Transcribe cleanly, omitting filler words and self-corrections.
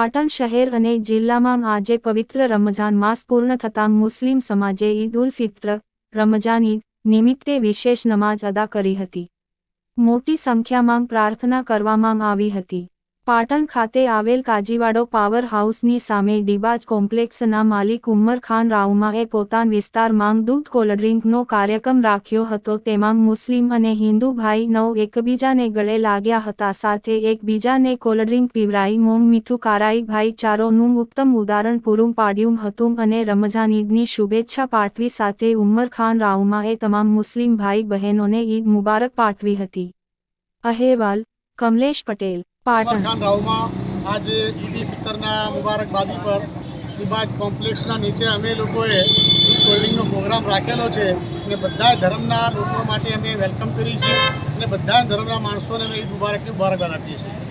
પાટણ શહેર અને જિલ્લામાં આજે પવિત્ર રમઝાન માસ પૂર્ણ થતાં મુસ્લિમ સમાજે ઈદ ઉલ ફિત્ર રમઝાન ઈદ નિમિત્તે વિશેષ નમાજ અદા કરી હતી। મોટી સંખ્યામાં પ્રાર્થના કરવામાં આવી હતી। પાટણ ખાતે આવેલ કાજીવાડો પાવર હાઉસની સામે ડીબાજ કોમ્પ્લેક્સના માલિક ઉમર ખાન રાઉમાએ પોતાના વિસ્તારમાં દૂધ કોલ્ડ્રિંકનો કાર્યક્રમ રાખ્યો હતો। તેમાં મુસ્લિમ અને હિન્દુ ભાઈ નવ એકબીજાને ગળે લાગ્યા હતા, સાથે એકબીજાને કોલ્ડ્રિંક પીવરાઈ મોં મીઠું કરાઈ ભાઈચારોનું ઉત્તમ ઉદાહરણ પૂરું પાડ્યું હતું અને રમઝાન ઈદની શુભેચ્છા પાઠવી સાથે ઉમર ખાન રાઉમાએ તમામ મુસ્લિમ ભાઈ બહેનોને ઈદ મુબારક પાઠવી હતી। અહેવાલ કમલેશ પટેલ, પાટણ। ખાન રાઉમાં આજે ઈદ ફિતરના મુબારકબાદી પર ડીબાજ કોમ્પ્લેક્સના નીચે અમે લોકોએ કોલ્ડ્રિંકનો પ્રોગ્રામ રાખેલો છે અને બધા ધર્મના લોકો માટે અમે વેલકમ કરી છે અને બધા ધર્મના માણસોને અમે ઈદ મુબારકની મુબારકબાદ આપીએ છીએ।